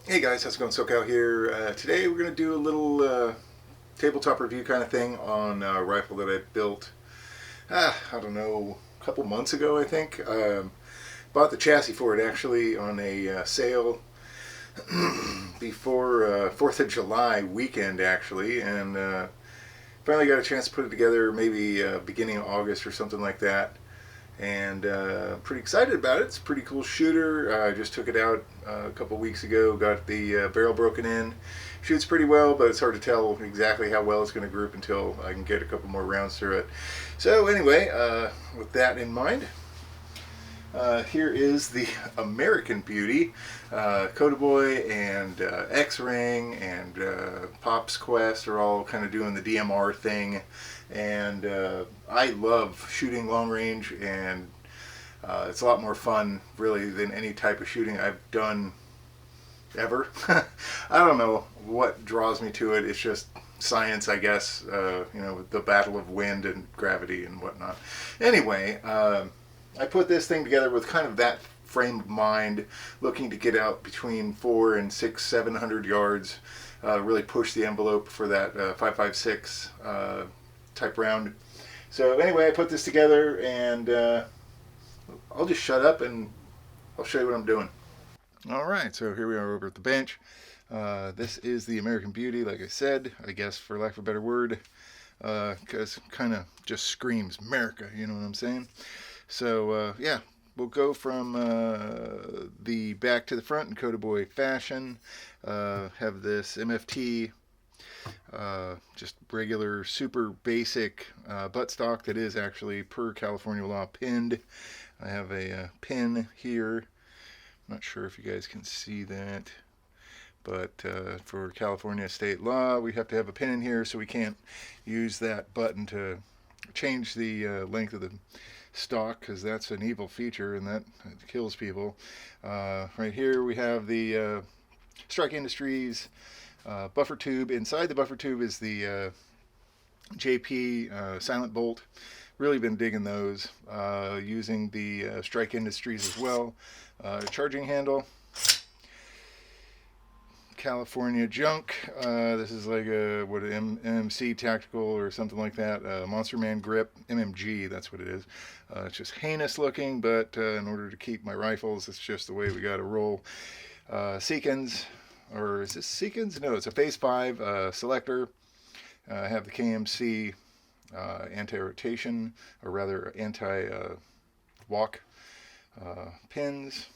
Hey guys, how's it going? SoCal here. Today we're going to do a little tabletop review kind of thing on a rifle that I built, I don't know, a couple months ago I think. Bought the chassis for it actually on a sale before 4th of July weekend actually, and finally got a chance to put it together maybe beginning of August or something like that. And pretty excited about it. It's a pretty cool shooter. I just took it out a couple weeks ago, got the barrel broken in. Shoots pretty well, but it's hard to tell exactly how well it's going to group until I can get a couple more rounds through it. So anyway, with that in mind, here is the American Beauty. Coda Boy and X-Ring and Pop's Quest are all kind of doing the DMR thing. And I love shooting long range, and it's a lot more fun really than any type of shooting I've done ever. I don't know what draws me to it. It's just science, I guess, the battle of wind and gravity and whatnot. Anyway, I put this thing together with kind of that frame of mind, looking to get out between 400 and 700 yards, really push the envelope for that 5.56 type round. So anyway, I put this together, and I'll just shut up and I'll show you what I'm doing. All right, so here we are over at the bench. This is the American Beauty, like I said, I guess for lack of a better word, because kind of just screams America, you know what I'm saying? So yeah, we'll go from the back to the front in Coda Boy fashion. Have this MFT, just regular, super basic buttstock that is actually per California law pinned. I have a pin here. I'm not sure if you guys can see that, but for California state law, we have to have a pin in here, so we can't use that button to change the length of the stock, because that's an evil feature and that kills people. Right here we have the Strike Industries buffer tube. Inside the buffer tube is the JP silent bolt. Really been digging those. Using the Strike Industries as well. Charging handle. California junk. This is like a MMC tactical or something like that. Monster Man grip, MMG. That's what it is. It's just heinous looking, but in order to keep my rifles, it's just the way we got to roll. Seekins, or is this Seekins? No, it's a Phase 5 selector. I have the KMC anti-rotation, or rather anti-walk pins.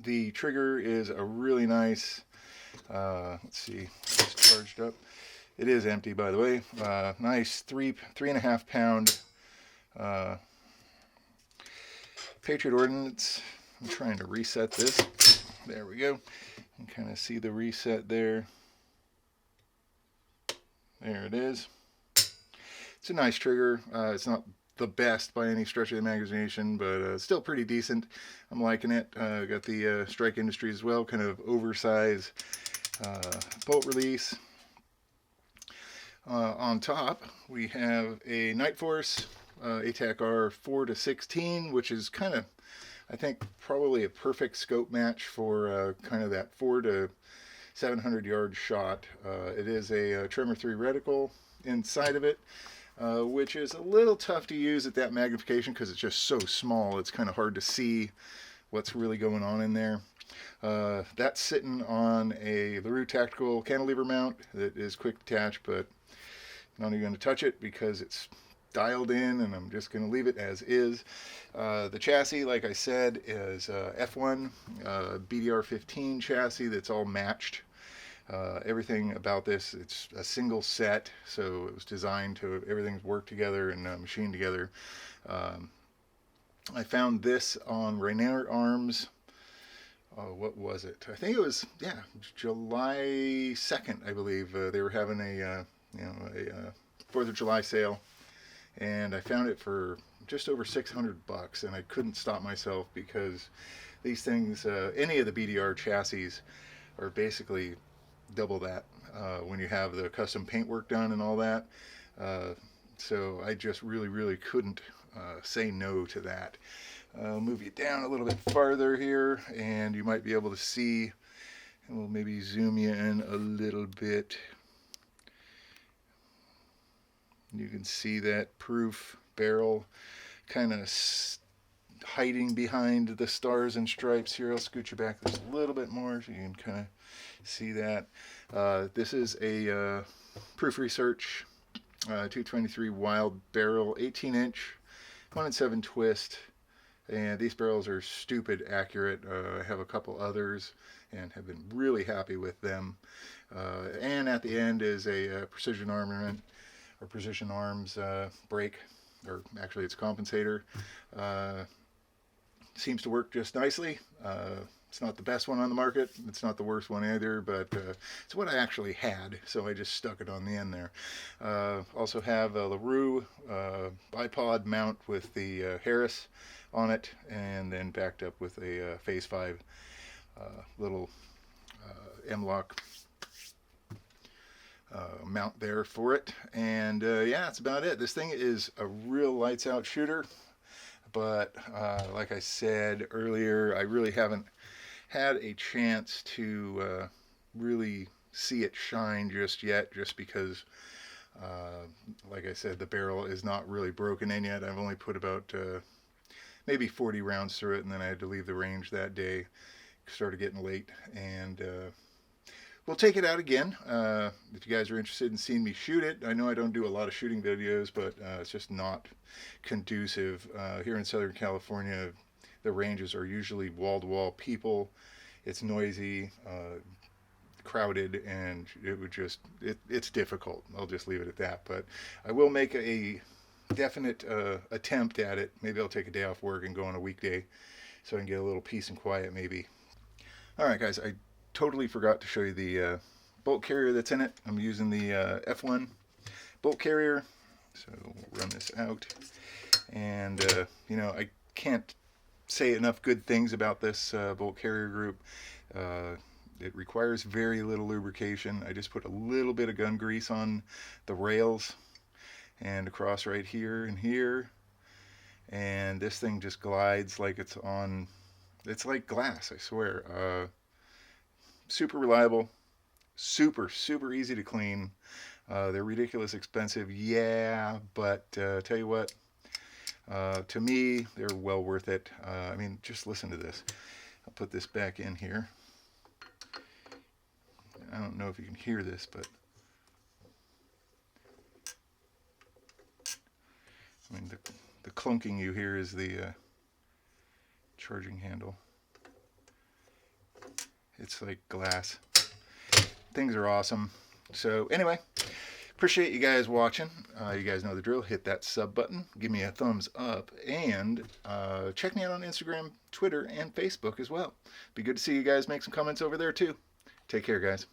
The trigger is a really nice, let's see, it's charged up. It is empty, by the way. Nice 3.5 pound Patriot Ordnance. I'm trying to reset this. There we go. You can kind of see the reset there. There it is. It's a nice trigger. It's not the best by any stretch of the imagination, but still pretty decent. I'm liking it. Got the Strike Industries as well, kind of oversized bolt release. On top, we have a NIGHTFORCE ATAC R 4-16, which is kind of, I think, probably a perfect scope match for kind of that 400 to 700 yard shot. It is a Tremor 3 reticle inside of it. Which is a little tough to use at that magnification because it's just so small. It's kind of hard to see what's really going on in there. That's sitting on a LaRue Tactical cantilever mount that is quick detach, but I'm not even going to touch it because it's dialed in, and I'm just going to leave it as is. The chassis, like I said, is F1 BDR 15 chassis that's all matched. Everything about this, it's a single set, so it was designed to everything's work together and machined together. I found this on Rainier Arms. What was it? I think it was, yeah, July 2nd, I believe. They were having a 4th of July sale, and I found it for just over $600, and I couldn't stop myself because these things, any of the BDR chassis, are basically double that when you have the custom paintwork done and all that. So I just really couldn't say no to that. I'll move you down a little bit farther here, and you might be able to see And we'll maybe zoom you in a little bit. You can see that proof barrel kind of hiding behind the stars and stripes here. I'll scoot you back just a little bit more so you can kind of see that. This is a Proof Research 223 Wild Barrel 18-inch 1-in-7 twist. And these barrels are stupid accurate. I have a couple others and have been really happy with them. And at the end is a precision armament or precision arms brake, or actually it's compensator. Seems to work just nicely. It's not the best one on the market. It's not the worst one either, but it's what I actually had, so I just stuck it on the end there. Also have a LaRue bipod mount with the Harris on it, and then backed up with a Phase 5 little M-lock mount there for it. And yeah, that's about it. This thing is a real lights out shooter, but like I said earlier, I really haven't had a chance to really see it shine just yet, just because like I said, the barrel is not really broken in yet. I've only put about maybe 40 rounds through it, and then I had to leave the range that day. It started getting late, and we'll take it out again. If you guys are interested in seeing me shoot it, I know I don't do a lot of shooting videos, but it's just not conducive. Here in Southern California, the ranges are usually wall-to-wall people. It's noisy, crowded, and it would just, it's difficult. I'll just leave it at that. But I will make a definite attempt at it. Maybe I'll take a day off work and go on a weekday so I can get a little peace and quiet maybe. Alright guys, I totally forgot to show you the bolt carrier that's in it. I'm using the F1 bolt carrier, so we'll run this out. And you know, I can't say enough good things about this bolt carrier group. It requires very little lubrication. I just put a little bit of gun grease on the rails and across right here and here, and this thing just glides like it's on, it's like glass, I swear. Super reliable, super easy to clean. They're ridiculous expensive, yeah, but tell you what, to me they're well worth it. I mean, just listen to this. I'll put this back in here. I don't know if you can hear this, but I mean, the clunking you hear is the charging handle. It's like glass. Things are awesome. So anyway, appreciate you guys watching. You guys know the drill. Hit that sub button. Give me a thumbs up. And check me out on Instagram, Twitter, and Facebook as well. Be good to see you guys make some comments over there too. Take care, guys.